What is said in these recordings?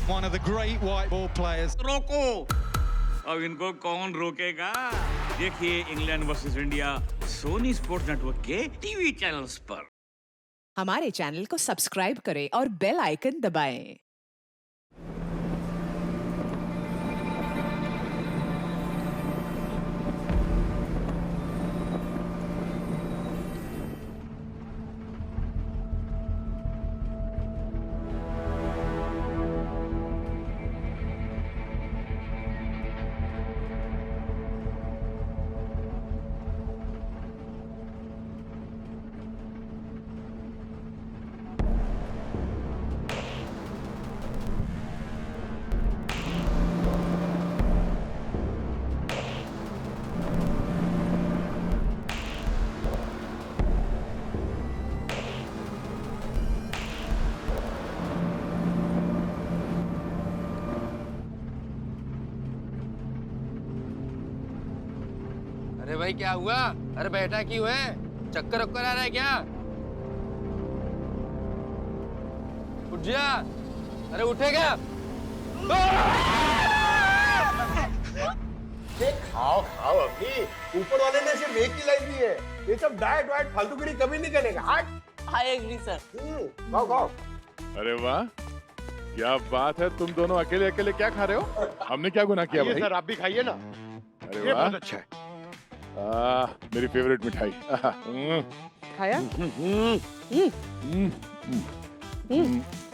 one of the great white ball players. रोको, अब इनको कौन रोकेगा? देखिए England versus India Sony Sports Network के टीवी चैनल्स पर। हमारे चैनल को सब्सक्राइब करें और बेल आइकन दबाएं। अरे भाई क्या हुआ? अरे बैठा क्यों है? चक्कर वक्कर आ रहा है क्या? उठ जा। अरे उठेगा? खाओ खाओ अभी, ऊपर वाले ने सिर्फ एक ही लाइफ दी है। ये सब डाइट वाइट फालतूगिरी कभी नहीं करेगा। I agree, sir. खाओ खाओ। अरे वाह, क्या बात है, तुम दोनों अकेले अकेले क्या खा रहे हो? हमने क्या गुनाह किया भाई? सर आप भी खाइए ना। अरे ये वाह, बहुत अच्छा है। मेरी फेवरेट मिठाई। खाया?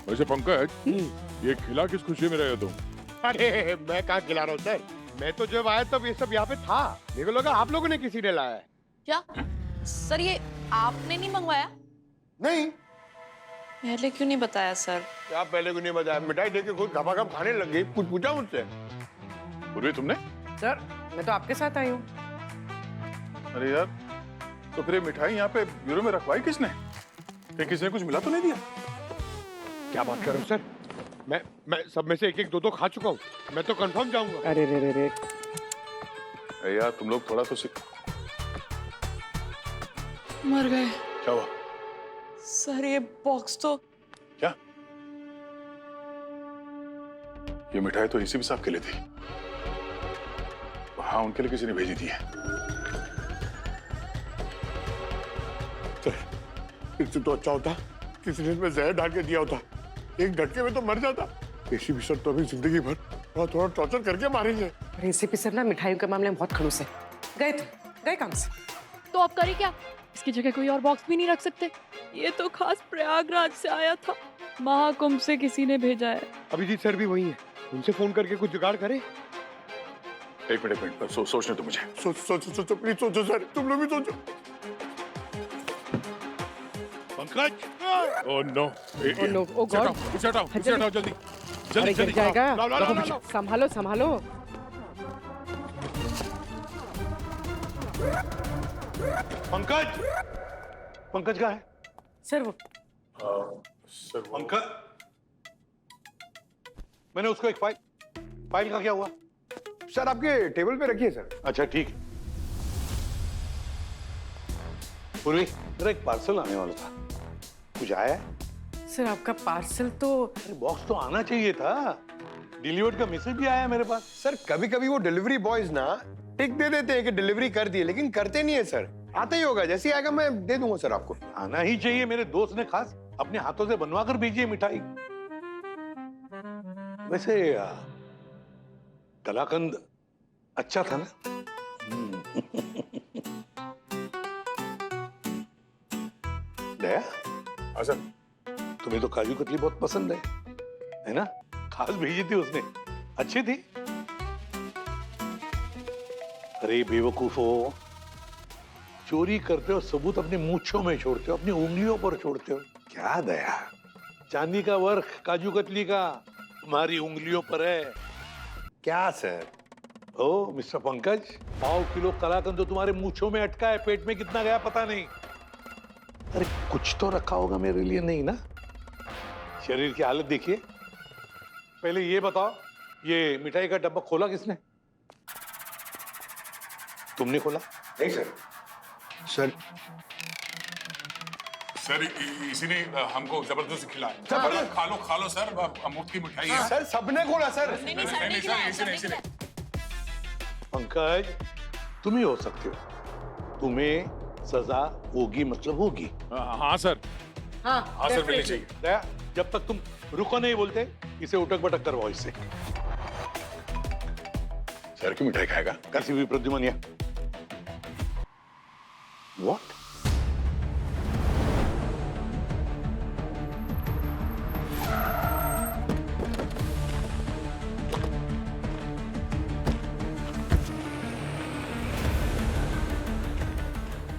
वैसे पंकज, ये खिला किस खुशी में रहे हो तुम? अरे मैं कहाँ खिला रहा हूँ सर, मैं तो जब आया तब ये सब यहाँ पे था। मेरे को लगा आप लोगों ने किसी ने लाया है। क्या सर, ये आपने नहीं मंगवाया? नहीं। पहले क्यों नहीं बताया सर? आप पहले को नहीं बताया, मिठाई देके खुद घपाघप खाने लग गई। कुछ पूछा मुझसे? पूर्वी तुमने? सर मैं तो आपके साथ आई हूँ। अरे यार, तो फिर ये मिठाई यहाँ पे ब्यूरो में रखवाई किसने? कहीं किसी ने कुछ मिला तो नहीं दिया? क्या बात कर रहे हो सर? मैं सब में से एक एक दो खा चुका हूँ। मैं तो कंफर्म जाऊंगा। अरे रे रे रे। अरे यार, तुम लोग थोड़ा तो मर गए क्या हुआ? सर, ये बॉक्स तो क्या? ये मिठाई तो इसी भी साहब के लिए थी। हाँ, उनके लिए किसी ने भेजी थी। इससे तो अच्छा होता किसी ने इसमें जहर डाल के दिया होता। एक झटके में तो मर जाता। एसीपी सर तो अभी जिंदगी भर थोड़ा टॉर्चर करके मारेंगे। एसीपी सर ना मिठाइयों के मामले में बहुत खड़ूस है। गए काम से। तो आप करें क्या? इसकी जगह कोई और बॉक्स भी नहीं रख सकते? ये तो खास प्रयागराज से आया था, महाकुंभ से किसी ने भेजा है। अभिजीत सर भी वही है, उनसे फोन करके कुछ जुगाड़ करे। एक मिनट, सोचने तो मुझे। सोचो प्लीज सोचो सर, तुम लोग भी सोचो। Pankaj! Oh no! Oh no! Oh god! उसे हटाओ जल्दी। अरे गिर जाएगा। लाओ। संभालो। पंकज कहाँ है? सर वो पंकज, मैंने उसको एक फाइल का क्या हुआ? सर आपके टेबल पे रखिए सर। अच्छा ठीक है। पूर्वी, मेरा एक पार्सल आने वाला था, कुछ आया है? सर आपका पार्सल तो बॉक्स तो आना चाहिए था। डिलीवर्ड का मैसेज भी आया मेरे पास। सर कभी कभी वो डिलीवरी बॉयज ना टिक दे देते हैं कि डिलीवरी कर दिए, लेकिन करते नहीं है सर। आता ही होगा, जैसे ही आएगा मैं दे दूंगा सर आपको। आना ही चाहिए, मेरे दोस्त ने खास अपने हाथों से बनवा कर भेजी है मिठाई। वैसे कलाकंद अच्छा था ना? दया, सर, तुम्हें तो काजू कतली बहुत पसंद है ना? खास भेजी थी उसने, अच्छी थी। अरे बेवकूफो, चोरी करते हो सबूत अपनी मूंछों में छोड़ते हो, अपनी उंगलियों पर छोड़ते हो। क्या दया, चांदी का वर्क काजू कतली का तुम्हारी उंगलियों पर है क्या सर? ओ मिस्टर पंकज, 1/2 किलो कलाकंद तो तुम्हारे मूंछों में अटका है, पेट में कितना गया पता नहीं। अरे कुछ तो रखा होगा मेरे लिए, नहीं ना? शरीर की हालत देखिए। पहले ये बताओ, ये मिठाई का डब्बा खोला किसने? तुमने खोला? नहीं सर। सर इसी ने हमको जबरदस्ती खिलाया। खा लो सर, अमृत की मिठाई है। सर सबने खोला सर। नहीं सर, इसी ने। पंकज, तुम ही हो सकते हो, तुम्हें सजा होगी मतलब होगी। हाँ सर, हाँ सर, मिलनी चाहिए। दया, जब तक तुम रुको नहीं बोलते, इसे उठक बटक करवाओ इससे। सर की मिठाई खाएगा? कैसी हुई प्रद्युमन? What?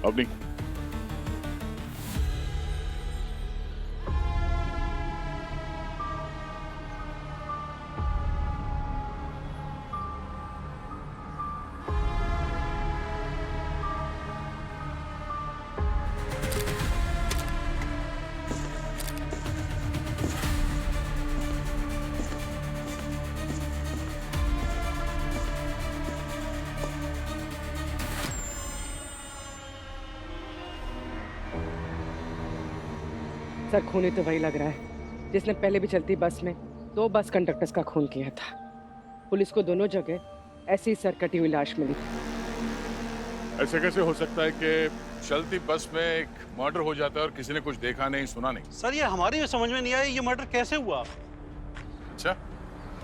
अब नहीं। सर खूनी तो वही लग रहा है जिसने पहले भी चलती बस में 2 बस कंडक्टर्स का खून किया था। पुलिस को दोनों जगह ऐसी सर कटी हुई लाश मिली। ऐसे कैसे हो सकता है कि चलती बस में एक मर्डर हो जाता है और किसी ने कुछ देखा नहीं, सुना नहीं? सर ये हमारी भी समझ में नहीं आया, ये मर्डर कैसे हुआ? अच्छा,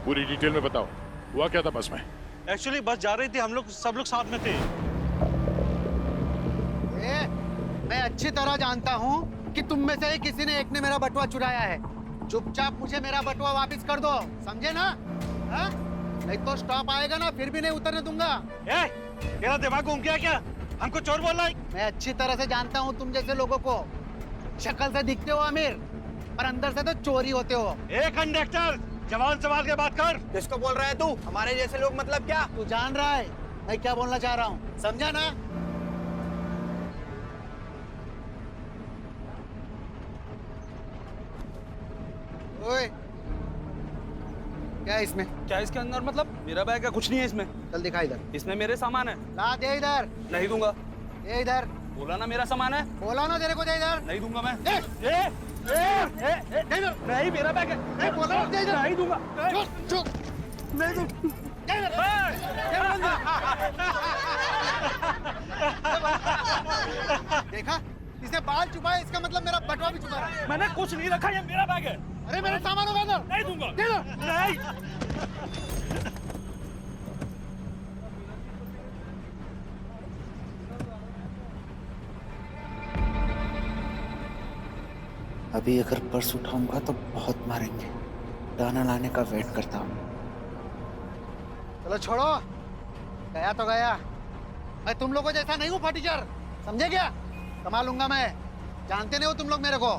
पूरी डिटेल में बताओ, हुआ क्या था बस में? एक्चुअली बस जा रही थी, हम लोग सब लोग साथ में थे। मैं अच्छी तरह जानता हूँ कि तुम में से किसी ने एक ने मेरा बटुआ चुराया है। चुपचाप मुझे मेरा बटुआ वापस कर दो, समझे ना? हा? नहीं तो स्टॉप आएगा ना, फिर भी नहीं उतरने दूंगा। तेरा दिमाग घूम गया क्या? हमको चोर बोल रहा है? मैं अच्छी तरह से जानता हूँ तुम जैसे लोगों को। शक्ल से दिखते हो अमीर, पर अंदर से तो चोरी होते हो। कंडक्टर, जवान सवाल के बात कर। किसको बोल रहा है तू? हमारे जैसे लोग मतलब क्या? तू जान रहा है मैं क्या बोलना चाह रहा हूँ, समझा ना? ओए, क्या है इसमें? क्या इसके अंदर मतलब? मेरा बैग है, कुछ नहीं है इसमें। चल दिखा इधर। इसमें मेरे सामान है। ला दे इधर। नहीं दूंगा। दे इधर। बोला ना मेरा सामान है। बोला ना तेरे को, दे इधर। नहीं दूंगा मैं। दे इधर। नहीं, मेरा बैग है। बोला ना, दे इधर। नहीं दूंगा। चुप चुप। नहीं दूं। दे इधर। देखा, इसने बाल छुपाए, इसका मतलब मेरा बटुआ भी छुपा है। मैंने कुछ नहीं रखा, ये मेरा बैग है। अरे मेरे सामान होगा अंदर। नहीं दूंगा। दे दो। नहीं। अभी अगर पर्स उठाऊंगा तो बहुत मारेंगे। दाना लाने का वेट करता हूँ। चलो छोड़ो, गया तो गया। मैं तुम लोगों जैसा नहीं हूँ फटीचर, समझे क्या? कमा लूंगा मैं, जानते नहीं हो तुम लोग मेरे को।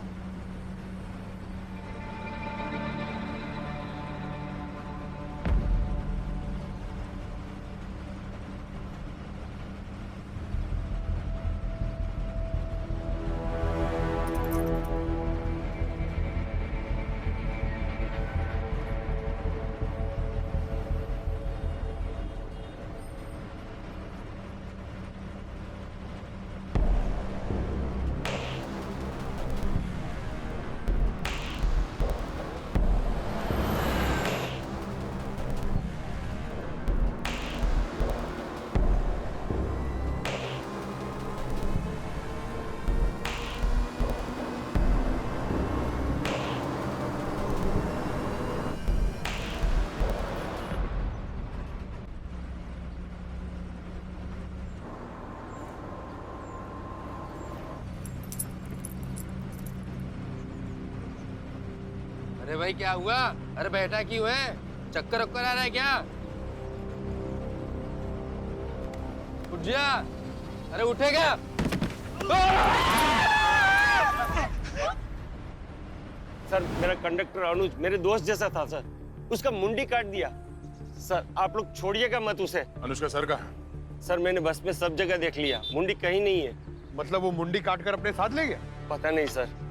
अरे भाई क्या हुआ? अरे बैठा क्यों है? चक्कर वक्कर आ रहा है क्या? उठ जा। अरे उठेगा? सर मेरा कंडक्टर अनुज मेरे दोस्त जैसा था सर, उसका मुंडी काट दिया। सर आप लोग छोड़िएगा मत उसे। अनुज का सर कहाँ है? सर मैंने बस में सब जगह देख लिया, मुंडी कहीं नहीं है। मतलब वो मुंडी काट कर अपने साथ ले गया? पता नहीं सर।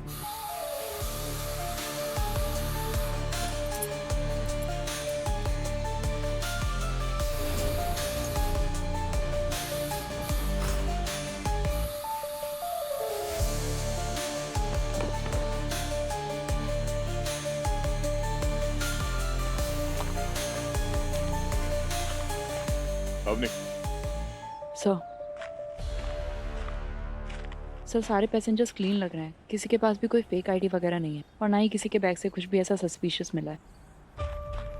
अवनी, सर सारे पैसेंजर्स क्लीन लग रहे हैं, किसी के पास भी कोई फेक आईडी वगैरह नहीं है और ना ही किसी के बैग से कुछ भी ऐसा सस्पिशियस मिला है।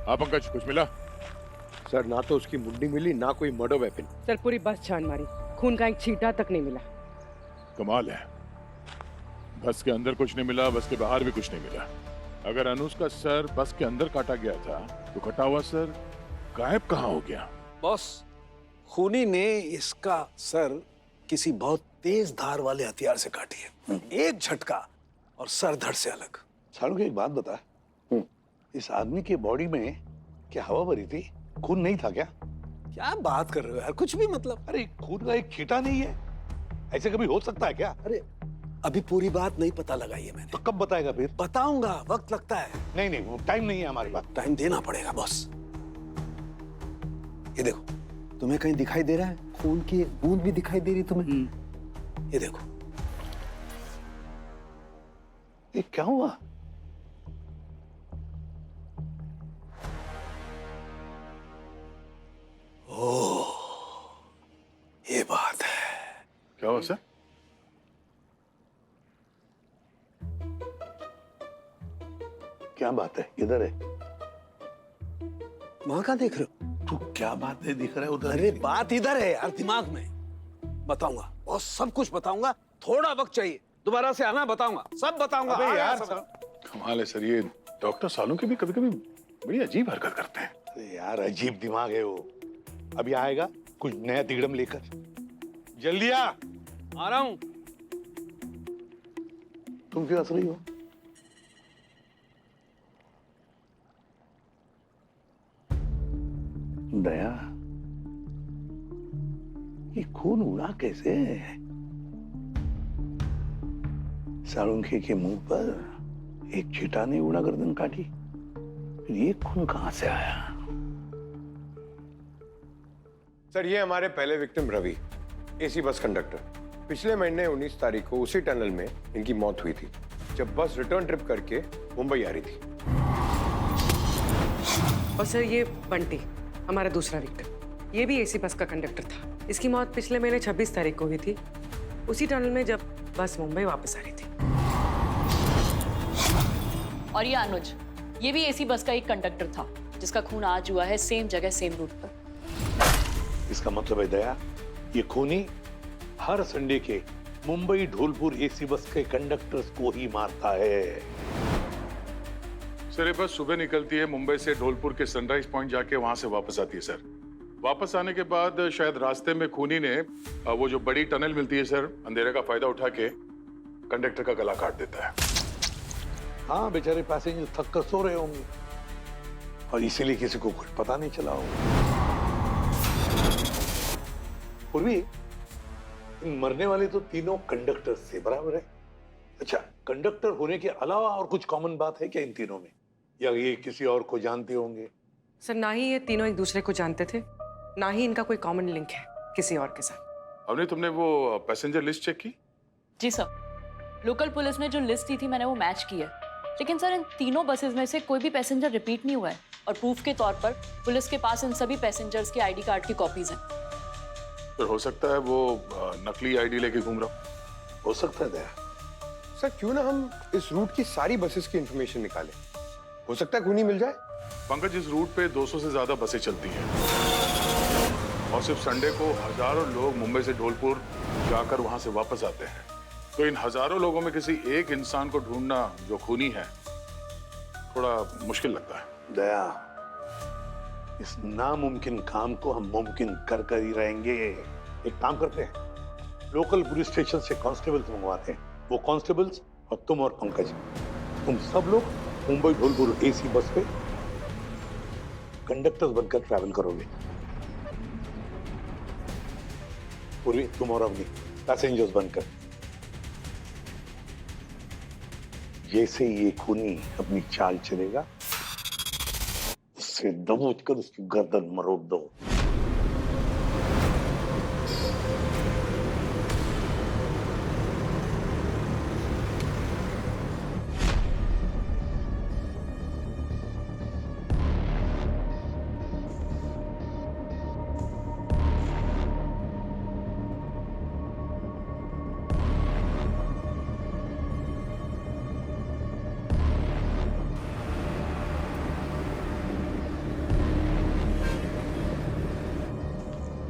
हाँ पंकज, कुछ मिला? सर ना तो उसकी मुंडी मिली ना कोई मर्डर वेपन। सर पूरी बस छान मारी, खून का एक छींटा तक नहीं मिला। कमाल है, बस के अंदर कुछ नहीं मिला, बस के बाहर भी कुछ नहीं मिला। अगर अनुज का सर बस के अंदर काटा गया था तो कटा हुआ सर गायब कहाँ हो गया? बॉस, खूनी ने इसका सर किसी बहुत तेज धार वाले हथियार से काटी है। एक झटका और सर धड़ से अलग। सालों की एक बात बता, इस आदमी के बॉडी में क्या हवा भरी थी? खून नहीं था क्या? क्या बात कर रहे हो यार, कुछ भी मतलब। अरे खून का एक छींटा नहीं है, ऐसे कभी हो सकता है क्या? अरे अभी पूरी बात नहीं पता लगाई है मैंने। तो कब बताएगा फिर? बताऊंगा, वक्त लगता है। नहीं नहीं, वो टाइम नहीं है हमारे पास। टाइम देना पड़ेगा बॉस। ये देखो, तुम्हें कहीं दिखाई दे रहा है? खून की बूंद भी दिखाई दे रही तुम्हें? ये देखो। ये क्या हुआ? ओह, ये बात है। क्या हुआ सर? क्या बात है? किधर है? वहां कहाँ देख रहे हो? तू क्या बात है दिख रहा है उधर? अरे बात इधर है यार, दिमाग में। बताऊंगा और सब कुछ बताऊंगा। थोड़ा वक्त चाहिए, दोबारा से आना, बताऊंगा, सब बताऊंगा। अबे यार, कमाल है सर, ये डॉक्टर सालों के भी कभी कभी बड़ी अजीब हरकत करते हैं। अरे यार, अजीब दिमाग है वो। अभी आएगा कुछ नया तिगड़म लेकर। जल्दी आ रहा हूं। तुम क्यों हंस रही हो? दया, ये खून उड़ा कैसे? सालुंखे के मुंह पर एक छींटा ने उड़ा गर्दन काटी, फिर ये खून कहां से आया? सर ये हमारे पहले victim Ravi, AC bus conductor. पिछले महीने 19 तारीख को उसी टनल में इनकी मौत हुई थी जब बस रिटर्न ट्रिप करके मुंबई आ रही थी। और सर ये बंटी, हमारा दूसरा विक्टिम, ये भी एसी बस का कंडक्टर था। इसकी मौत पिछले महीने 26 तारीख को हुई थी, उसी टनल में जब बस मुंबई वापस आ रही थी। और ये अनुज, ये भी एसी बस का एक कंडक्टर था जिसका खून आज हुआ है सेम जगह सेम रूट पर। इसका मतलब है दया, ये खूनी हर संडे के मुंबई ढोलपुर एसी बस के कंडक्टर्स को ही मारता है। सर ये बस सुबह निकलती है मुंबई से ढोलपुर के सनराइज पॉइंट, जाके वहां से वापस आती है सर। वापस आने के बाद शायद रास्ते में खूनी ने वो जो बड़ी टनल मिलती है सर, अंधेरे का फायदा उठा के कंडक्टर का गला काट देता है। हाँ, बेचारे पैसेंजर थक कर सो रहे होंगे और इसीलिए किसी को कुछ पता नहीं चला होगा। पूर्वी, इन मरने वाले तो तीनों कंडक्टर से बराबर है। अच्छा, कंडक्टर होने के अलावा और कुछ कॉमन बात है क्या इन तीनों में, या ये किसी और को जानते होंगे? सर ना ही ये तीनों एक दूसरे को जानते थे, ना ही इनका कोई कॉमन लिंक है किसी और के साथ। अवनी, तुमने वो पैसेंजर लिस्ट चेक की? जी सर, लोकल पुलिस ने जो लिस्ट दी थी मैंने वो मैच की है, लेकिन सर इन तीनों बसेस में से कोई भी पैसेंजर रिपीट नहीं हुआ है और प्रूफ के तौर पर पुलिस के पास इन सभी पैसेंजर्स के आईडी कार्ड की कॉपीज हैं। तो हो सकता है वो नकली आईडी लेके घूम रहा हो सकता है दया। सर क्यों ना हम इस रूट की सारी बसेस की इंफॉर्मेशन निकालें, हो सकता है खूनी मिल जाए। पंकज, इस रूट पे 200 से ज्यादा बसें चलती हैं और सिर्फ संडे को हजारों लोग मुंबई से ढोलपुर जाकर वहां से वापस आते हैं। तो इन हजारों लोगों में किसी एक इंसान को ढूंढना जो खूनी है थोड़ा मुश्किल लगता है। दया, इस नामुमकिन काम को हम मुमकिन कर कर ही रहेंगे। एक काम करते हैं, लोकल पुलिस स्टेशन से कांस्टेबल्स मंगवाते हैं। वो कांस्टेबल्स और तुम और पंकज, तुम सब लोग मुंबई ढोलपुर एसी बस पे कंडक्टर्स बनकर ट्रैवल करोगे। पूर्वी, तुम और अवनी पैसेंजर्स बनकर। जैसे ये खूनी अपनी चाल चलेगा, उससे दबोच कर उसकी गर्दन मरोड़ दो।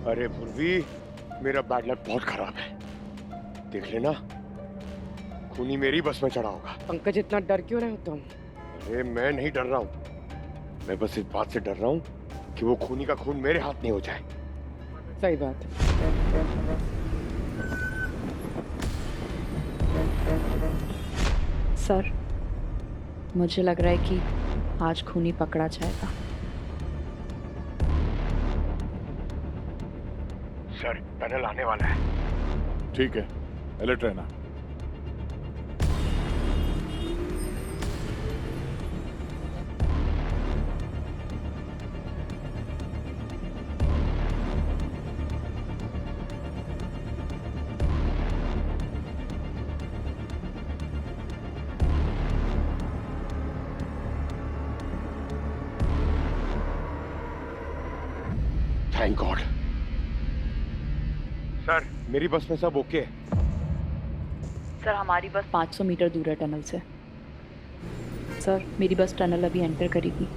अरे पूर्वी, मेरा बैड लक बहुत खराब है। देख लेना, खूनी मेरी बस में चढ़ा होगा। पंकज, इतना डर क्यों रहे हो तुम? अरे मैं नहीं डर रहा हूँ, मैं बस इस बात से डर रहा हूँ कि वो खूनी का खून मेरे हाथ नहीं हो जाए। सही बात है। सर, मुझे लग रहा है कि आज खूनी पकड़ा जाएगा। सर, टनल आने वाला है। ठीक है, अलर्ट रहना। Thank God. सर, मेरी बस में सब ओके है। सर, हमारी बस 500 मीटर दूर है टनल से। सर, मेरी बस टनल अभी एंटर करेगी।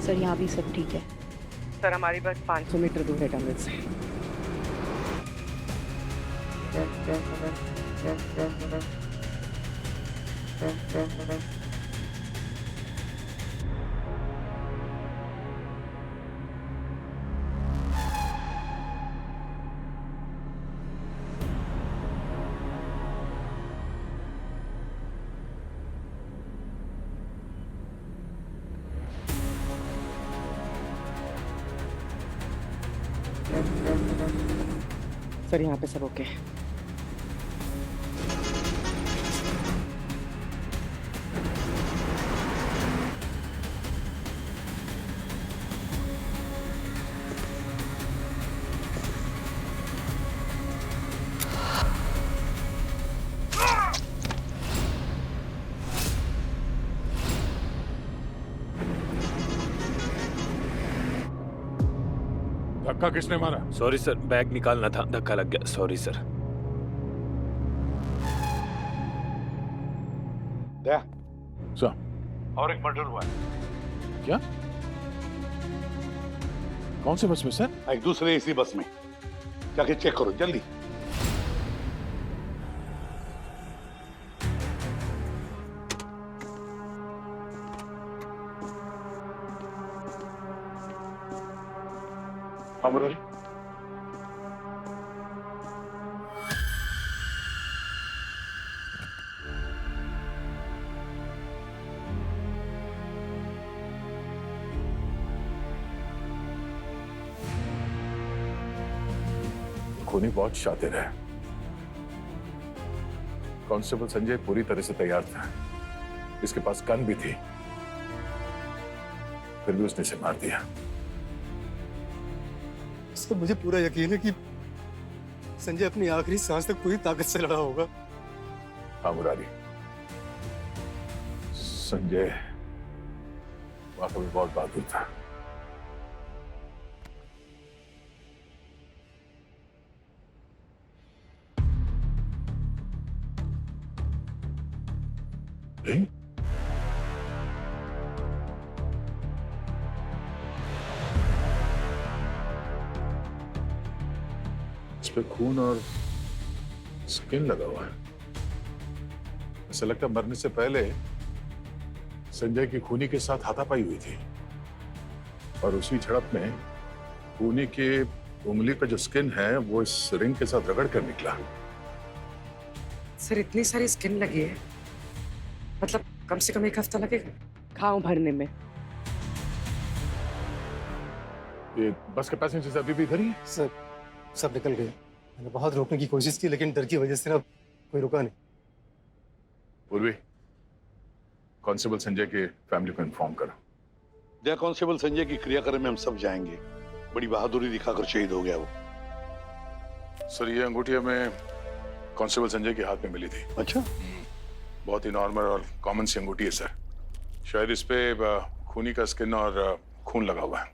सर, यहाँ भी सब ठीक है। सर, हमारी बस 500 मीटर दूर है टनल से। सर, यहाँ पे सब ओके है। धक्का किसने मारा? सॉरी सर, बैग निकालना था, धक्का लग गया। Sorry sir. दया, सर, और एक मर्डर हुआ है। क्या? कौन से बस में सर? एक दूसरे इसी बस में, जाके चेक करो जल्दी। अमरोली, खूनी बहुत शातिर है। कांस्टेबल संजय पूरी तरह से तैयार था, इसके पास गन भी थी, फिर भी उसने इसे मार दिया। सर, मुझे पूरा यकीन है कि संजय अपनी आखिरी सांस तक पूरी ताकत से लड़ा होगा। हाँ मुरारी, संजय वाकई में बहुत बहादुर था। इस पे खून और स्किन लगा हुआ है। ऐसा लगता है मरने से पहले संजय की खूनी के साथ हाथापाई हुई थी और उसी झड़प में खूनी के उंगली पे जो स्किन है वो इस रिंग के साथ रगड़ कर निकला। सर, इतनी सारी स्किन लगी है, मतलब कम से कम 1 हफ्ता लगेगा घाव भरने में। ये बस के पैसेंजर्स अभी भी इधर ही हैं? सर, सब निकल गए। मैंने बहुत रोकने की कोशिश की, लेकिन डर की वजह से ना कोई रुका नहीं। पूर्वी, कांस्टेबल संजय के फैमिली को इन्फॉर्म करो। जय कांस्टेबल संजय की क्रियाक्रम में हम सब जाएंगे। बड़ी बहादुरी दिखाकर शहीद हो गया वो। सर, ये अंगूठी हमें कांस्टेबल संजय के हाथ में मिली थी। अच्छा, बहुत ही नॉर्मल और कॉमन सी अंगूठी है सर। शायद इस पे खूनी का स्किन और खून लगा हुआ है।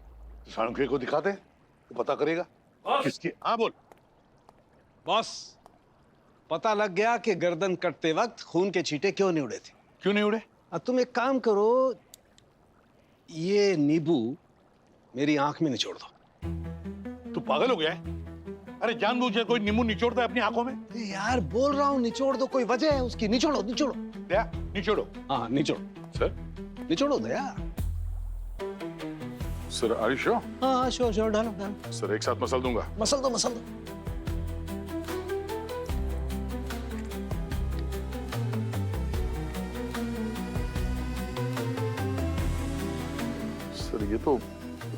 सांख्य को दिखाते तो पता करेगा किसकी। हाँ बोल। बॉस, पता लग गया कि गर्दन कटते वक्त खून के छींटे क्यों नहीं उड़े थे। क्यों नहीं उड़े? तुम एक काम करो, ये नींबू मेरी आंख में निचोड़ दो। तू पागल हो गया है? अरे जानबूझकर कोई नींबू निचोड़ता है अपनी आंखों में? यार बोल रहा हूँ निचोड़ दो, कोई वजह है उसकी। निचोड़ो निचोड़ो। दया निचोड़ो। हाँ निचोड़ो सर। निचोड़ो Daya. Sir are you sure? हाँ श्योर श्योर, डालो डालो। सर एक साथ मसल दूंगा। मसल दो मसल दो। सर ये तो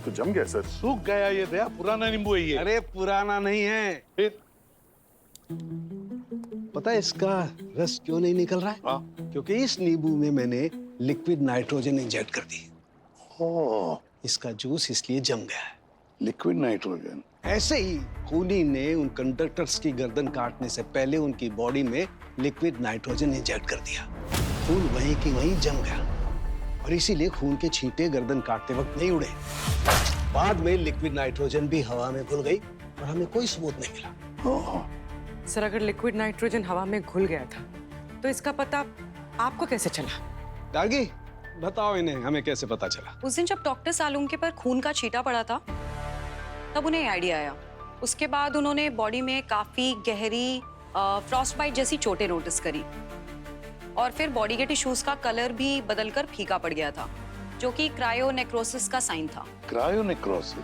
जम गया सर। सूख गया ये दया, पुराना नींबू है ये। अरे पुराना नहीं है। फिर पता है इसका रस क्यों नहीं निकल रहा है? हाँ। क्योंकि इस नींबू में मैंने लिक्विड नाइट्रोजन इंजेक्ट कर दी। इसका जूस इसलिए जम गया है। Liquid nitrogen. ऐसे ही खूनी ने उन कंडक्टर्स की गर्दन काटने से पहले उनकी बॉडी में लिक्विड नाइट्रोजन इंजेक्ट कर दिया। खून वहीं की वहीं जम गया और इसीलिए खून के छींटे गर्दन काटते वक्त नहीं उड़े। बाद में लिक्विड नाइट्रोजन भी हवा में घुल गई और हमें कोई सबूत नहीं मिला। सर अगर लिक्विड नाइट्रोजन हवा में घुल गया था तो इसका पता आपको कैसे चला? गार्गी बताओ इन्हें, हमें कैसे पता चला? उस दिन जब डॉक्टर सालुंके पर खून का छींटा पड़ा था तब उन्हें आइडिया आया। उसके बाद उन्होंने बॉडी में काफी गहरी फ्रॉस्ट बाइट जैसी चोटें नोटिस करी और फिर बॉडी के टिश्यूज का कलर भी बदलकर फीका पड़ गया था, जो कि क्रायोनेक्रोसिस का साइन था। क्रायोनेक्रोसिस?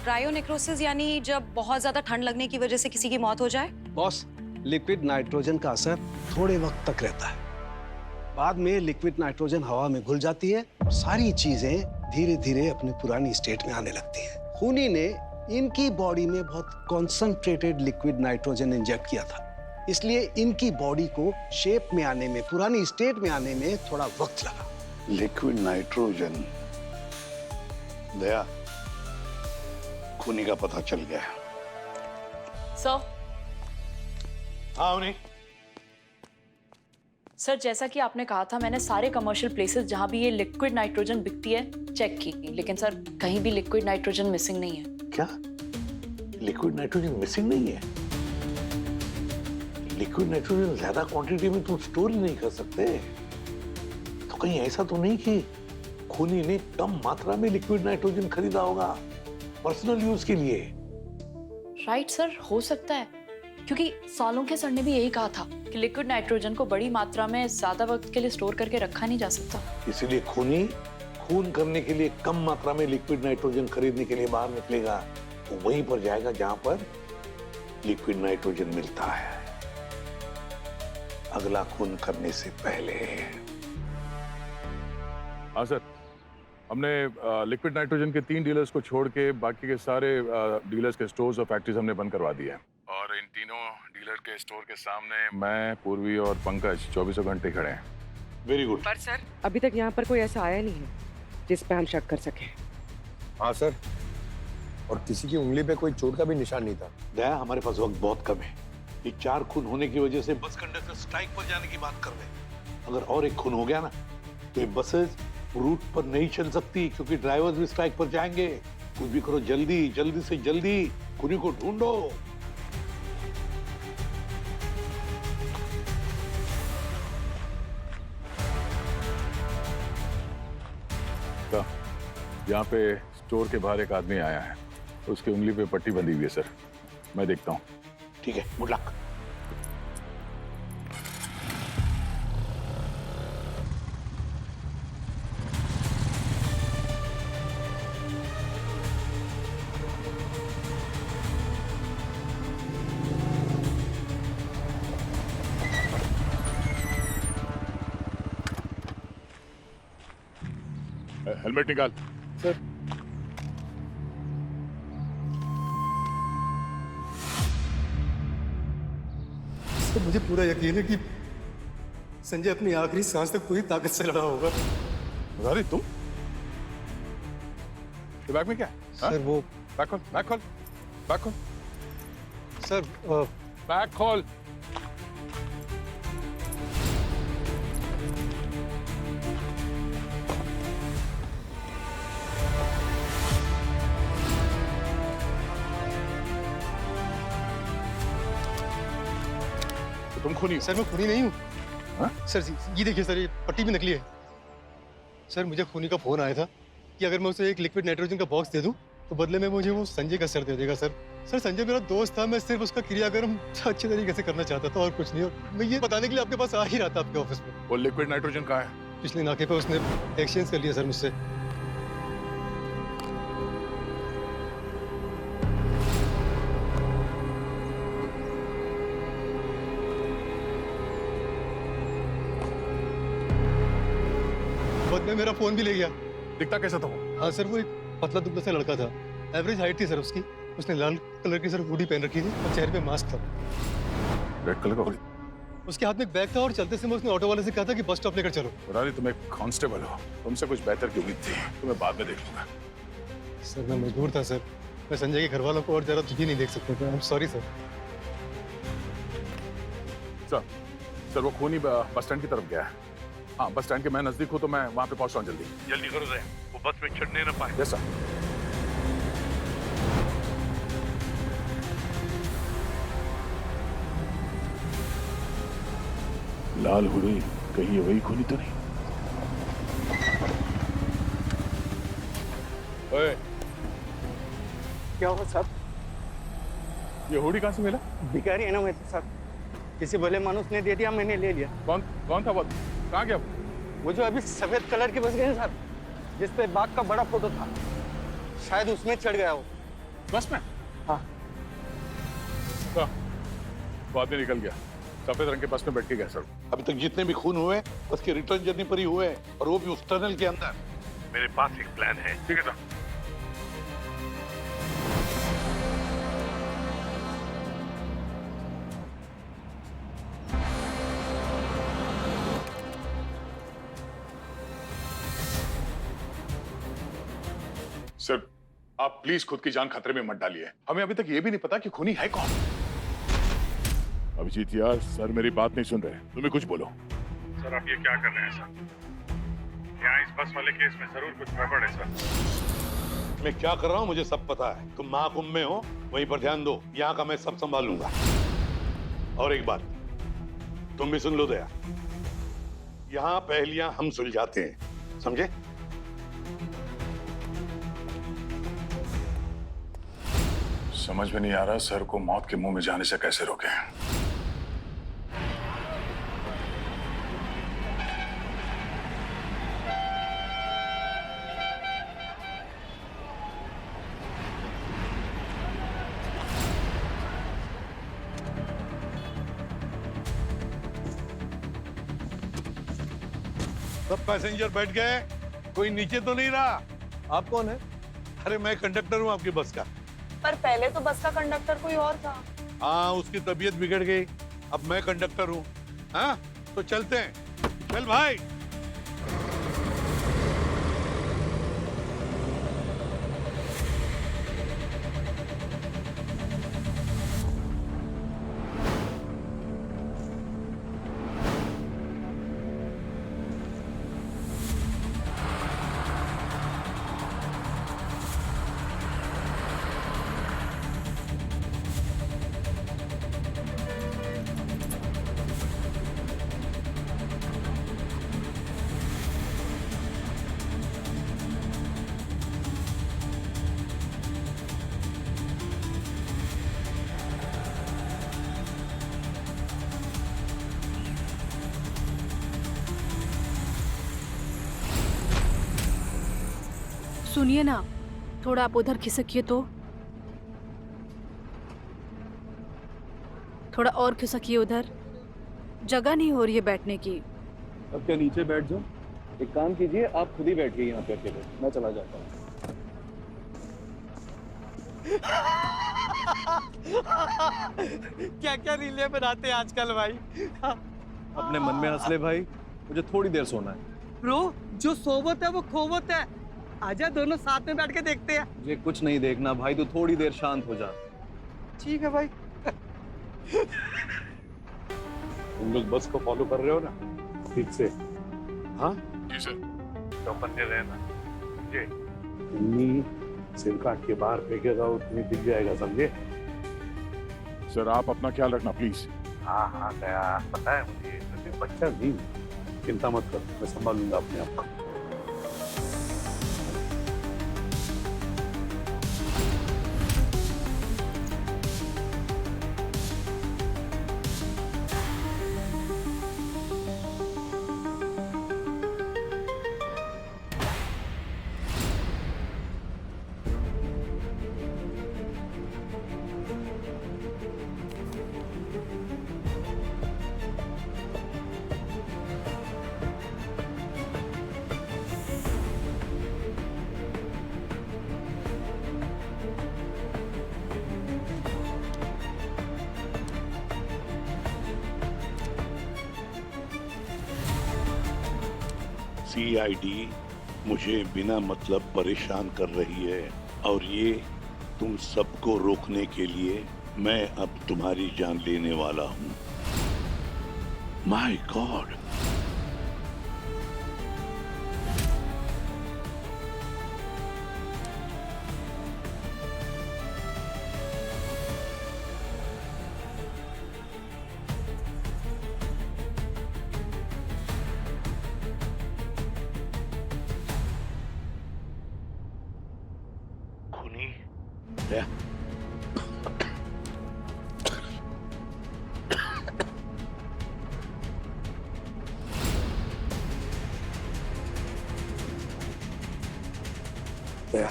क्रायोनेक्रोसिस यानी जब बहुत ज्यादा ठंड लगने की वजह से किसी की मौत हो जाए। बॉस, लिक्विड नाइट्रोजन का असर थोड़े वक्त तक रहता है। बाद में लिक्विड नाइट्रोजन हवा में घुल जाती है, सारी चीजें धीरे धीरे अपनी पुरानी स्टेट में आने लगती हैं। खूनी ने इनकी बॉडी में बहुत कॉन्सेंट्रेटेड लिक्विड नाइट्रोजन इंजेक्ट किया था, इसलिए इनकी बॉडी को शेप में आने में, पुरानी स्टेट में आने में थोड़ा वक्त लगा। Liquid nitrogen. दया, खूनी का पता चल गया। सर। हाँ उन्हें। सर जैसा कि आपने कहा था, मैंने सारे कमर्शियल प्लेसेस जहां भी ये लिक्विड नाइट्रोजन बिकती है चेक की, लेकिन सर कहीं भी लिक्विड नाइट्रोजन मिसिंग नहीं है। क्या? लिक्विड नाइट्रोजन मिसिंग नहीं है? लिक्विड नाइट्रोजन ज्यादा क्वांटिटी में तुम स्टोर ही नहीं कर सकते। तो कहीं ऐसा तो नहीं कि खूनी ने कम मात्रा में लिक्विड नाइट्रोजन खरीदा होगा पर्सनल यूज के लिए? राइट सर, हो सकता है, क्योंकि सालुंके सर ने भी यही कहा था कि लिक्विड नाइट्रोजन को बड़ी मात्रा में ज्यादा वक्त के लिए स्टोर करके रखा नहीं जा सकता। इसीलिए खूनी खून करने के लिए कम मात्रा में लिक्विड नाइट्रोजन खरीदने के लिए बाहर निकलेगा, तो वहीं पर जाएगा जहां पर लिक्विड नाइट्रोजन मिलता है, अगला खून करने से पहले। हाँ सर, हमने लिक्विड नाइट्रोजन के 3 डीलर्स को छोड़ के बाकी के सारे डीलर्स के स्टोर्स और फैक्ट्रीज हमने बंद करवा दिए हैं। और इन तीनों डीलर के स्टोर के सामने मैं, पूर्वी और पंकज 24 घंटे खड़े हैं। Very good. पर सर अभी तक यहाँ पर कोई ऐसा आया नहीं है जिस पे हम शक कर सके। हाँ सर, और किसी की उंगली पे कोई चोट का भी निशान नहीं था। दया, हमारे पास वक्त बहुत कम है। ये 4 खून होने की वजह से बस कंडक्टर स्ट्राइक पर जाने की बात कर रहे हैं। अगर और एक खून हो गया ना तो ये बसेस रूट पर नहीं चल सकती, क्योंकि ड्राइवर्स भी स्ट्राइक पर जाएंगे। कुछ भी करो, जल्दी जल्दी से जल्दी खूनी को ढूंढो। यहाँ पे स्टोर के बाहर एक आदमी आया है, उसकी उंगली पे पट्टी बंधी हुई है सर, मैं देखता हूँ। ठीक है, गुड लक। हेलमेट निकाल। सर मुझे पूरा यकीन है कि संजय अपनी आखिरी सांस तक पूरी ताकत से लड़ा होगा। अरे तुम बैग में क्या है? सर वो बैग खोल, बैग खोल, बैग खोल। सर बैग खोल। खूनी हो? सर मैं खूनी नहीं हूँ। हाँ? सर ये देखिए सर, ये पट्टी भी नकली है। सर मुझे खूनी का फोन आया था कि अगर मैं उसे एक लिक्विड नाइट्रोजन का बॉक्स दे दूं तो बदले में मुझे वो संजय का सर दे देगा। सर संजय मेरा दोस्त था, मैं सिर्फ उसका क्रियाक्रम अच्छे तरीके से करना चाहता था और कुछ नहीं। और मैं ये बताने के लिए आपके पास आ ही रहा था, आपके ऑफिस में। वो लिक्विड नाइट्रोजन कहाँ है? पिछले नाके पे उसने एक्सचेंज कर लिया सर मुझसे। बदले मेरा फोन भी ले गया। दिखता कैसा था वो? हाँ सर, वो एक पतला दुबला सा लड़का था। एवरेज हाइट थी सर उसकी। उसने लाल कलर की सर हुडी पहन रखी थी और चेहरे पे मास्क था। रेड कलर का हुडी? उसके हाथ में एक बैग था और चलते समय उसने ऑटो वाले से कहा था कि बस स्टॉप लेकर चलो। मुरारी, तुम एक कांस्टेबल हो, तुमसे कुछ बेहतर की उम्मीद थी। तुम्हें बाद में देख लूंगा। सर मैं मजबूर था सर, मैं संजय के घर वालों को और ज्यादा दुखी नहीं देख सकता था। I am sorry sir. Sir वो खूनी बस स्टैंड की तरफ गया है। हाँ, बस स्टैंड के मैं नजदीक हूँ तो मैं वहाँ पे पहुँच रहा हूँ। जल्दी करो रे, वो बस में चढ़ने न पाए। Yes sir. लाल हुडी, कहीं ये वही खूनी तो नहीं? ओए, क्या हुआ साहब? ये हुडी कहाँ से मिला? भिखारी है ना मैं तो साहब, किसी भले मानुस ने दे दिया, मैंने ले लिया। कौन था वो? कहाँ गया वो जो अभी सफेद कलर की बस गए साहब, जिस पे बाघ का बड़ा फोटो था, शायद उसमें चढ़ गया वो। बस में? हाँ। वो आदमी निकल गया, सफेद रंग के बस में बैठ के गया सर। अभी तक जितने भी खून हुए उसके रिटर्न जर्नी पर ही हुए, और वो भी उस टनल के अंदर। मेरे पास एक प्लान है। ठीक है सर। सर आप प्लीज खुद की जान खतरे में मत डालिए। हमें अभी तक ये भी नहीं पता कि खूनी है कौन। अभिजीत यार, सर मेरी बात नहीं सुन रहे, तुम्हें कुछ बोलो। सर आप ये क्या कर रहे हैं सर? यहाँ इस बस वाले केस में जरूर कुछ गड़बड़ है सर। मैं क्या कर रहा हूँ मुझे सब पता है। तुम महाकुंभ में हो, वहीं पर ध्यान दो। यहाँ का मैं सब संभाल लूंगा। और एक बात तुम भी सुन लो दया, यहाँ पहेलियां हम सुलझाते हैं, समझे? समझ में नहीं आ रहा सर को मौत के मुंह में जाने से कैसे रोकें। सब पैसेंजर बैठ गए? कोई नीचे तो नहीं रहा? आप कौन है? अरे मैं कंडक्टर हूँ आपकी बस का। पर पहले तो बस का कंडक्टर कोई और था। हाँ, उसकी तबीयत बिगड़ गई, अब मैं कंडक्टर हूँ। हाँ तो चलते हैं। चल भाई। सुनिए ना, थोड़ा आप उधर खिसकिए तो। थोड़ा और खिसकिए उधर, जगह नहीं हो रही है बैठने की। अब क्या नीचे बैठ जाओ? एक काम कीजिए, आप खुद ही बैठिए यहाँ पे अकेले, मैं चला जाता हूँ। क्या क्या रीलें बनाते हैं आजकल भाई। अपने मन में हंस ले भाई, मुझे थोड़ी देर सोना है। ब्रो, जो सोबत है वो खोबत है। आजा दोनों साथ में बैठ के देखते हैं। मुझे कुछ नहीं देखना भाई, तू थोड़ी देर शांत हो जा। ठीक है भाई। तुम लोग बस को फॉलो कर रहे हो ना ठीक से? हाँ जी सर। तो बंदे रहना ये सिर काट के बाहर फेंकेगा, वो तुम्हें दिख जाएगा, समझे? सर आप अपना ख्याल रखना प्लीज। हाँ हाँ गया, पता है मुझे, लेकिन बच्चा नहीं हूँ। चिंता मत कर, मैं संभालूंगा अपने आप को। सीआईडी मुझे बिना मतलब परेशान कर रही है और ये तुम सबको रोकने के लिए मैं अब तुम्हारी जान लेने वाला हूँ। माय गॉड, खूनी क्या? क्या?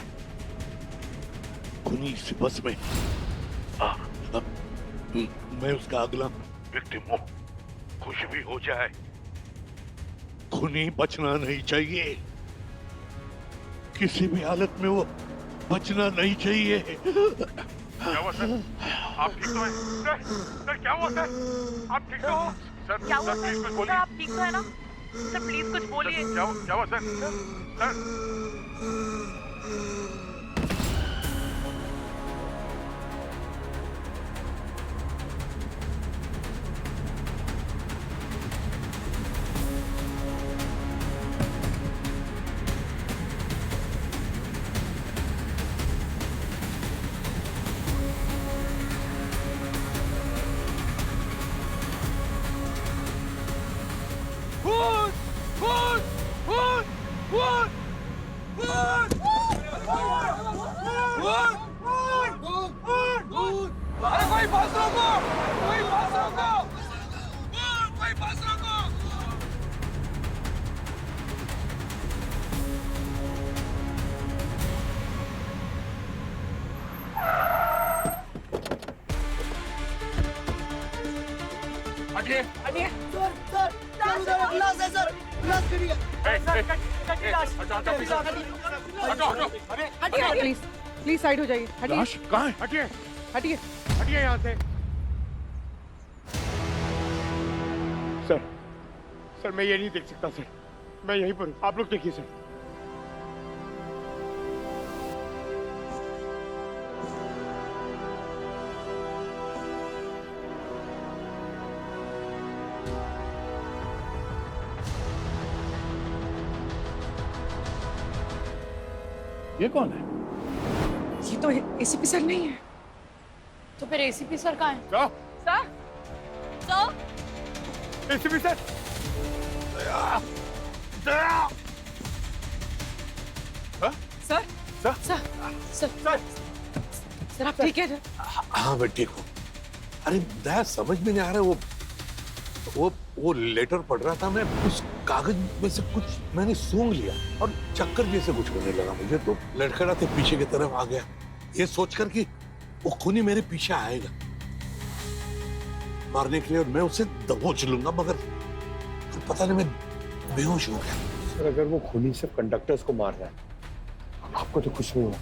खूनी इस बस में? मैं उसका अगला विक्टिम हूँ। कुछ भी हो जाए, खूनी बचना नहीं चाहिए। किसी भी हालत में वो बचना नहीं चाहिए। क्या हुआ सर? आप ठीक तो हैं? सर क्या हुआ सर? आप ठीक तो हो? सर क्या हुआ सर प्लीज कुछ सर? बोलिए। आप ठीक तो है ना? सर प्लीज कुछ बोलिए। क्या हुआ सर? सर अरे कोई बस रोको! कोई बस रोको! कोई बस रोको! हटिए! हटिए! सर उधर एक लाश है सर! लाश करिए! हटिए प्लीज, प्लीज साइड हो जाइए। हटिए। लाश कहाँ है? हटिए! हटिए। हटिए यहाँ से। सर मैं ये नहीं देख सकता सर। मैं यहीं पर हूँ, आप लोग देखिए सर। ये कौन है? ये तो एसीपी सर नहीं है। तो फिर एसीपी सर कहाँ है? क्या? Sir sir ACP sir! Sir sir sir sir आप ठीक है? हाँ मैं ठीक हूँ। अरे दया, समझ में नहीं आ रहा, वो लेटर पढ़ रहा था मैं, उस कागज में से कुछ मैंने सूंघ लिया और चक्कर जैसे कुछ होने लगा मुझे, तो लड़खड़ाते पीछे की तरफ आ गया, ये सोचकर कि वो खूनी मेरे पीछे आएगा मारने के लिए और मैं उसे दबोच लूंगा, मगर पता नहीं मैं बेहोश हो गया। सर अगर वो खूनी सिर्फ कंडक्टर्स को मार रहा है, आपको तो कुछ नहीं हुआ,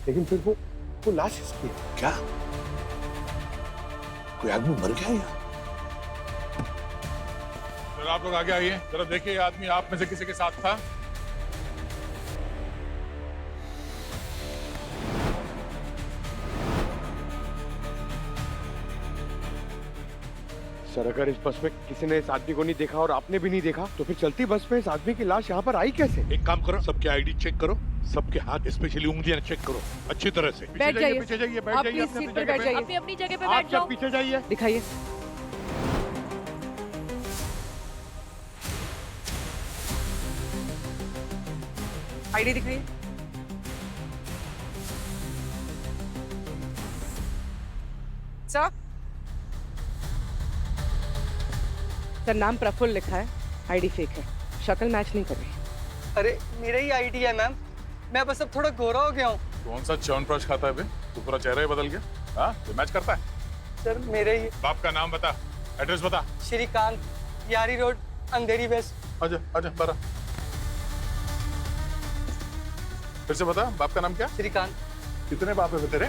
लेकिन फिर वो लाश किसकी है? क्या कोई आदमी मर गया या? सर आप लोग आगे आइए, जरा देखिए ये आदमी आप में से किसी के साथ था? सर अगर इस बस में किसी ने इस आदमी को नहीं देखा और आपने भी नहीं देखा, तो फिर चलती बस में इस आदमी की लाश यहाँ पर आई कैसे? एक काम करो, सबके आईडी चेक करो, सबके हाथ स्पेशली उंगलियां चेक करो अच्छी तरह से। बैठ जाइए, पीछे जाइए, बैठ आप जाइए, प्लीज सीट पर बैठ जाइए। अपनी अपनी जगह पे आप बैठ जाओ। सब पीछे जाइए। दिखाइए। आईडी दिखाइए। सर सर, नाम प्रफुल्ल लिखा है, आईडी फेक है, शक्ल मैच नहीं कर रही। अरे मेरा ही आईडी है मैम, मैं बस अब थोड़ा गोरा हो गया हूँ। कौन सा च्यवनप्राश खाता है बे? तू पूरा चेहरा ही बदल गया। हाँ, ये मैच करता है? सर मेरे ही। बाप का नाम बता, एड्रेस बता। श्रीकांत, यारी रोड, अंधेरी वेस्ट। आजा आजा बारा। फिर से बता, बाप का नाम क्या? श्रीकांत। कितने बाप है तेरे?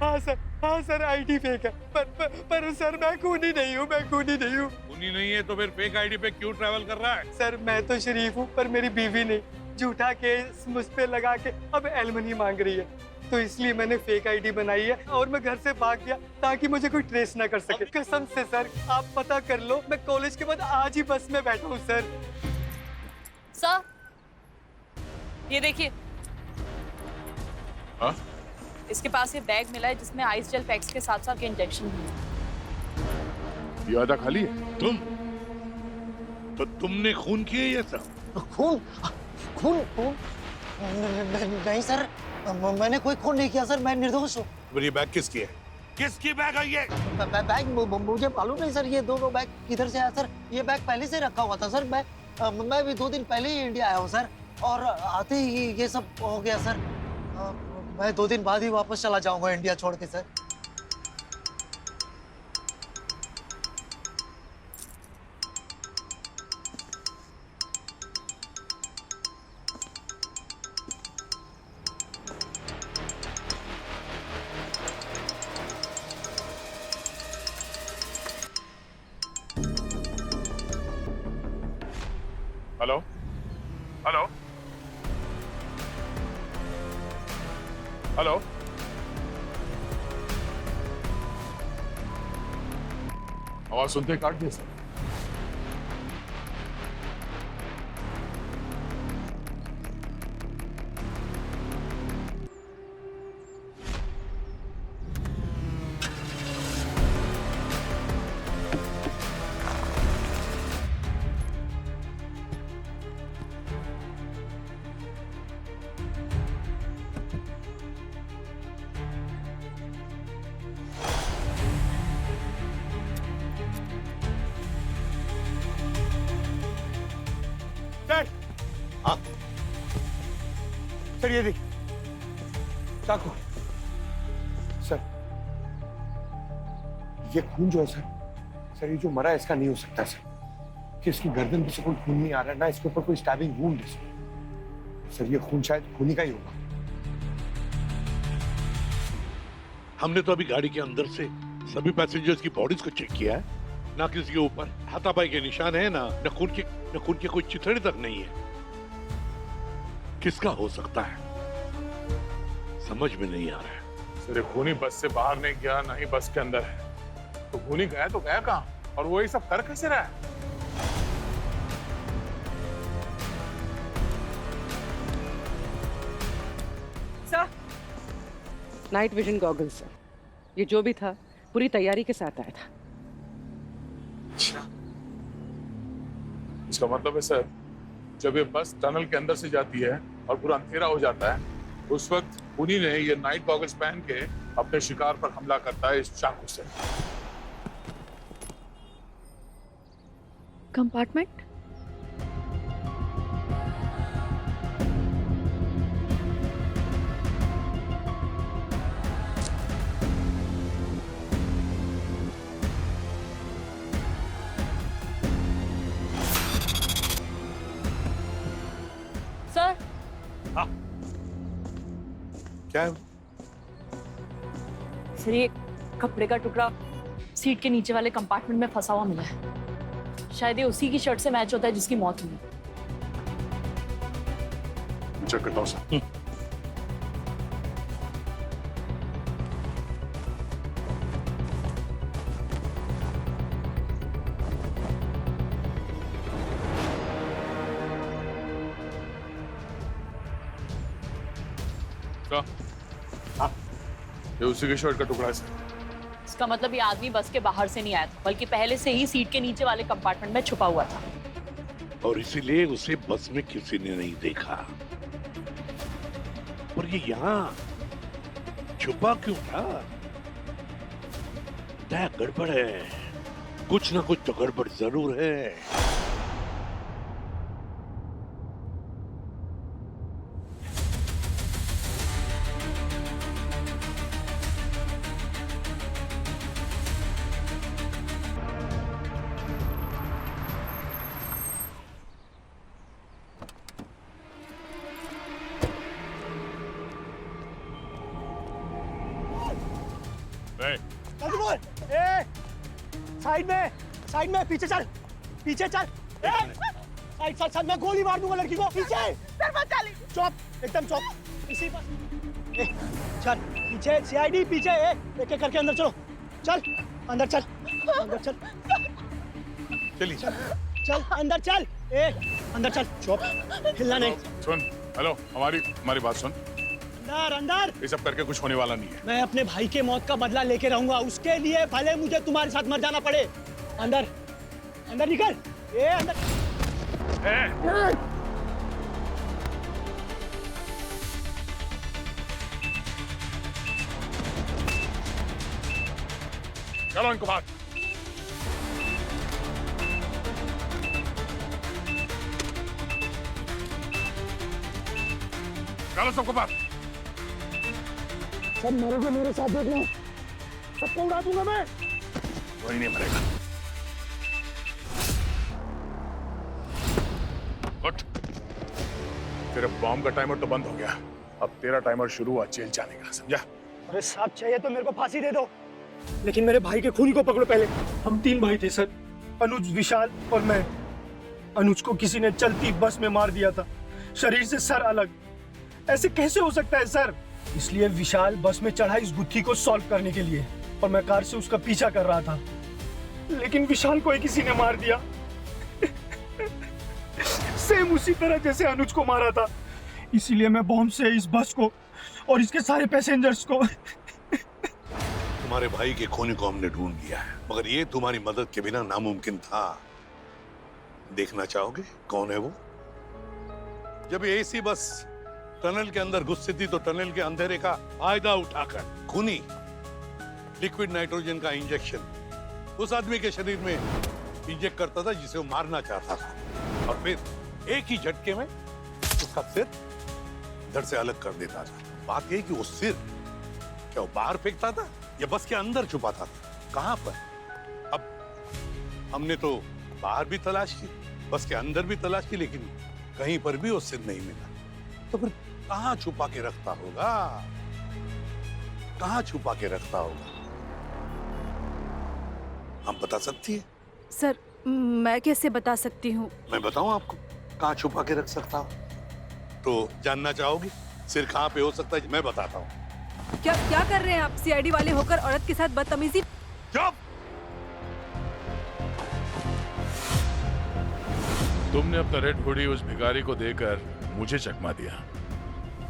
हाँ सर आईडी फेक है, पर सर मैं खूनी नहीं हूँ, मैं खूनी नहीं हूँ। खूनी नहीं है तो फिर फेक आईडी पे क्यों ट्रैवल कर रहा है? सर मैं तो शरीफ हूँ, पर मेरी बीवी ने झूठा केस मुझ पे लगा के अब एलिमनी मांग रही है, तो इसलिए मैंने फेक आईडी बनाई है और मैं घर से भाग गया ताकि मुझे कोई ट्रेस ना कर सके। कसम से सर, आप पता कर लो, मैं कॉलेज के बाद आज ही बस में बैठा हूँ सर। सर ये देखिए, हाँ? इसके पास ये बैग मिला है जिसमें आइस जेल पैक्स के साथ साथ के इंजेक्शन भी हैं। ये आधा खाली है? तो तुमने खून किया ये सब? खून खून खून नहीं सर, मैंने कोई खून नहीं किया सर, मैं निर्दोष हूँ। ये बैग किसकी है? किसकी बैग है ये? बैग मुझे मालूम नहीं सर, ये दोनों बैग किधर से आया सर? ये बैग पहले से रखा हुआ था सर, मैं भी 2 दिन पहले ही इंडिया आया हूँ सर, और आते ही ये सब हो गया सर। मैं 2 दिन बाद ही वापस चला जाऊंगा इंडिया छोड़ के सर। हेलो हेलो हेलो, आवाज सुनते काट दिया सर। हाँ सर, ये देख चाकू। सर ये खून जो है सर, ये जो मरा है इसका नहीं हो सकता सर, कि इसकी गर्दन पे से कोई खून नहीं आ रहा है, ना इसके ऊपर कोई स्टैबिंग वुंड है सर। ये खून शायद खूनी का ही होगा। हमने तो अभी गाड़ी के अंदर से सभी पैसेंजर्स की बॉडीज को चेक किया है, ना किसी के ऊपर हाथापाई के निशान है, ना खून के कोई चिथड़े तक नहीं है। किसका हो सकता है, समझ में नहीं आ रहा है। सर खूनी बस से बाहर नहीं गया, ना ही बस के अंदर है, तो खूनी गया तो गया कहाँ, और वो ये सब कर कैसे रहा है? Sir night vision goggles sir, ये जो भी था पूरी तैयारी के साथ आया था। इसका मतलब है सर, जब ये बस टनल के अंदर से जाती है और पूरा अंधेरा हो जाता है, उस वक्त खूनी ने ये नाइट गॉगल्स पहन के अपने शिकार पर हमला करता है इस चाकू से। कंपार्टमेंट? सर क्या है? सर ये कपड़े का टुकड़ा सीट के नीचे वाले कंपार्टमेंट में फंसा हुआ मिला है, शायद ये उसी की शर्ट से मैच होता है जिसकी मौत हुई। चेक करता हूँ सर। ये उसी के शर्ट का टुकड़ा है सर। इसका मतलब ये आदमी बस के बाहर से नहीं आया था, बल्कि पहले से ही सीट के नीचे वाले कंपार्टमेंट में छुपा हुआ था। और इसीलिए उसे बस में किसी ने नहीं देखा। पर ये यहाँ छुपा क्यों था? क्या गड़बड़ है? कुछ ना कुछ तो गड़बड़ जरूर है। साइड में पीछे चल साइड मैं गोली मार दूंगा लड़की को। पीछे चुप एकदम चुप। इसी पर चल पीछे सीआईडी पीछे एक एक करके अंदर चलो। चल अंदर चल चलिए चल अंदर चल अंदर चल। चुप हिलना नहीं। सुन, हेलो, हमारी बात सुन। अंदर ये सब करके कुछ होने वाला नहीं है। मैं अपने भाई के मौत का बदला लेके रहूंगा, उसके लिए भले मुझे तुम्हारे साथ मर जाना पड़े। अंदर निकल। अंदर चलो इनको बाहर। चलो सबको बाहर। सब मरोगे मेरे साथ, देख लो सबको उड़ा दूंगा मैं। वही नहीं मरेगा। उठ। तेरे बॉम्ब का टाइमर तो बंद हो गया, अब तेरा टाइमर शुरू हुआ जेल जाने का, समझा? अरे साहब चाहिए तो मेरे को फांसी दे दो, लेकिन मेरे भाई के खूनी को पकड़ो पहले। हम 3 भाई थे सर, अनुज, विशाल और मैं। अनुज को किसी ने चलती बस में मार दिया था, शरीर से सर अलग। ऐसे कैसे हो सकता है सर? इसलिए विशाल बस में चढ़ा इस गुत्थी को सॉल्व करने के लिए, और मैं कार से उसका पीछा कर रहा था, लेकिन विशाल को ही किसी ने मार दिया। सेम उसी तरह जैसे अनुज को मारा था। इसीलिए मैं बॉम्ब से इस बस को और इसके सारे पैसेंजर्स को। तुम्हारे भाई के खूनी को हमने ढूंढ लिया है, मगर ये तुम्हारी मदद के बिना नामुमकिन था। देखना चाहोगे कौन है वो? जब ये एसी बस टनल के अंदर घुसती थी तो टनल के अंधेरे का फायदा उठाकर खूनी लिक्विड नाइट्रोजन का इंजेक्शन उस आदमी के शरीर में इंजेक्ट करता था जिसे वो मारना चाहता था, और फिर एक ही झटके में उसका सिर धड़ से अलग कर देता था। बात यह कि वो सिर क्या वो बाहर फेंकता था या बस के अंदर छुपाता था? कहां पर? अब हमने तो बाहर भी तलाश की, बस के अंदर भी तलाश की, लेकिन कहीं पर भी वो सिर नहीं मिला। तो फिर कहां छुपा के रखता होगा? कहां छुपा के रखता होगा? हम बता सकती है? सर मैं कैसे बता सकती हूँ? मैं बताऊं आपको कहां छुपा के रख सकता हूं? तो जानना चाहोगी सिर कहां पे हो सकता है? मैं बताता हूं। क्या कर रहे हैं आप? सीआईडी वाले होकर औरत के साथ बदतमीजी। चुप! तुमने अपना रेड हुडी उस भिखारी को देकर मुझे चकमा दिया।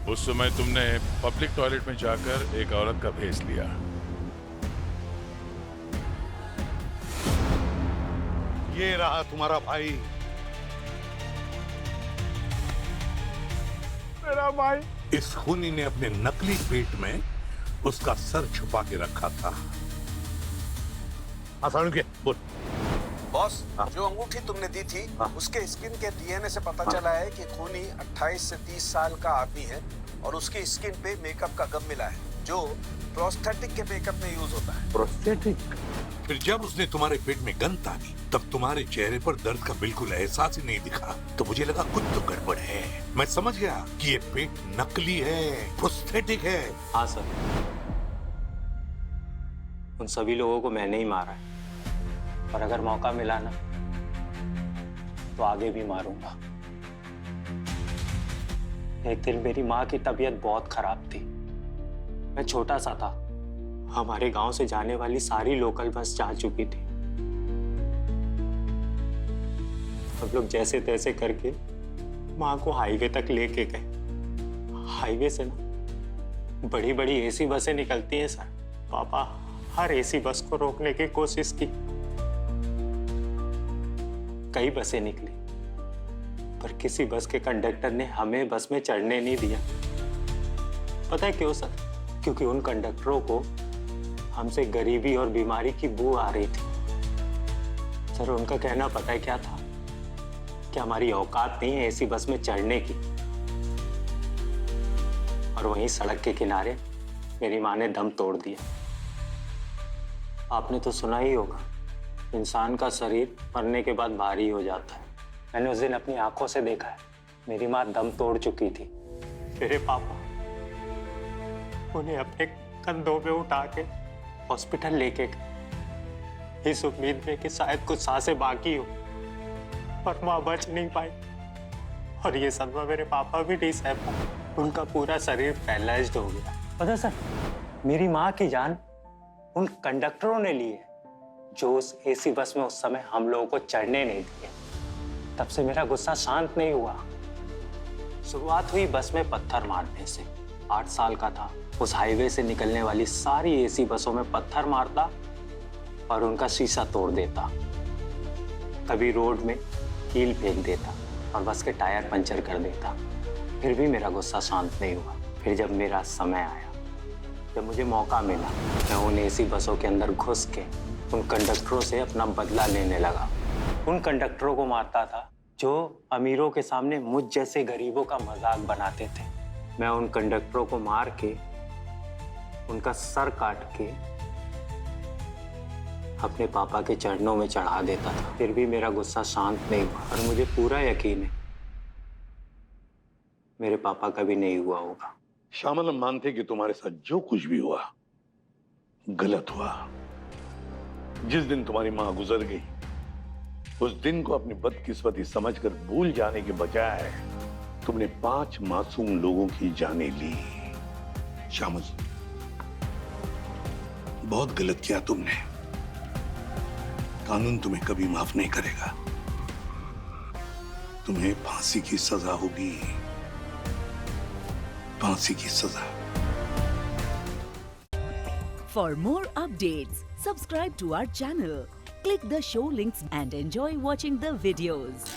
उस समय तुमने पब्लिक टॉयलेट में जाकर एक औरत का भेस लिया। ये रहा तुम्हारा भाई। मेरा भाई। इस खूनी ने अपने नकली पेट में उसका सर छुपा के रखा था। आसान क्या बोल। बॉस, जो अंगूठी तुमने दी थी, उसके स्किन के डीएनए से पता चला है कि खूनी 28 से 30 साल का आदमी है, और उसकी स्किन पे मेकअप का गम मिला है, जो प्रोस्थेटिक के मेकअप में यूज होता है। प्रोस्थेटिक? फिर जब उसने तुम्हारे पेट में गन तानी, तब तुम्हारे चेहरे पर दर्द का बिल्कुल एहसास ही नहीं दिखा, तो मुझे लगा कुछ तो गड़बड़ है। मैं समझ गया कि ये पेट नकली है, प्रोस्थेटिक है। हाँ सर, उन सभी लोगों को मैंने ही मारा है, और अगर मौका मिला ना तो आगे भी मारूंगा। एक दिन मेरी माँ की तबीयत बहुत खराब थी। मैं छोटा सा था, हमारे गांव से जाने वाली सारी लोकल बस जा चुकी थी। हम लोग जैसे तैसे करके माँ को हाईवे तक लेके गए। हाईवे से ना बड़ी बड़ी एसी बसें निकलती हैं सर। पापा हर एसी बस को रोकने की कोशिश की, कई बसें निकली, पर किसी बस के कंडक्टर ने हमें बस में चढ़ने नहीं दिया। पता है क्यों सर? क्योंकि उन कंडक्टरों को हमसे गरीबी और बीमारी की बू आ रही थी। सर उनका कहना पता है क्या था? कि हमारी औकात नहीं है ऐसी बस में चढ़ने की। और वहीं सड़क के किनारे मेरी माँ ने दम तोड़ दिया। आपने तो सुना ही होगा, इंसान का शरीर मरने के बाद भारी हो जाता है। मैंने उस दिन अपनी आंखों से देखा है, मेरी माँ दम तोड़ चुकी थी। मेरे पापा उन्हें अपने कंधों पे उठा के हॉस्पिटल लेके गए, इस उम्मीद में कि शायद कुछ सांसें बाकी हो, पर माँ बच नहीं पाई। और ये सदमा मेरे पापा भी नहीं सह पाए, उनका पूरा शरीर पैरालाइज्ड हो गया। पता सर, मेरी माँ की जान उन कंडक्टरों ने ली है जो उस एसी बस में उस समय हम लोगों को चढ़ने नहीं दिए। तब से मेरा गुस्सा शांत नहीं हुआ। शुरुआत हुई बस में पत्थर मारने से। 8 साल का था, उस हाईवे से निकलने वाली सारी एसी बसों में पत्थर मारता और उनका शीशा तोड़ देता। कभी रोड में कील फेंक देता और बस के टायर पंचर कर देता। फिर भी मेरा गुस्सा शांत नहीं हुआ। फिर जब मेरा समय आया, जब मुझे मौका मिला, मैं उन एसी बसों के अंदर घुस के उन कंडक्टरों से अपना बदला लेने लगा। उन कंडक्टरों को मारता था जो अमीरों के सामने मुझ जैसे गरीबों का मजाक बनाते थे। मैं उन कंडक्टरों को मार के, उनका सर काट के अपने पापा के चरणों में चढ़ा देता था। फिर भी मेरा गुस्सा शांत नहीं हुआ और मुझे पूरा यकीन है मेरे पापा का भी नहीं हुआ होगा। श्यामल, हम मानते कि तुम्हारे साथ जो कुछ भी हुआ गलत हुआ। जिस दिन तुम्हारी मां गुजर गई, उस दिन को अपनी बदकिस्मती समझकर भूल जाने के बजाय तुमने 5 मासूम लोगों की जानें ली। श्यामल, बहुत गलत किया तुमने। कानून तुम्हें कभी माफ नहीं करेगा। तुम्हें फांसी की सजा होगी, फांसी की सजा। For more updates, subscribe to our channel, click the show links and enjoy watching the videos.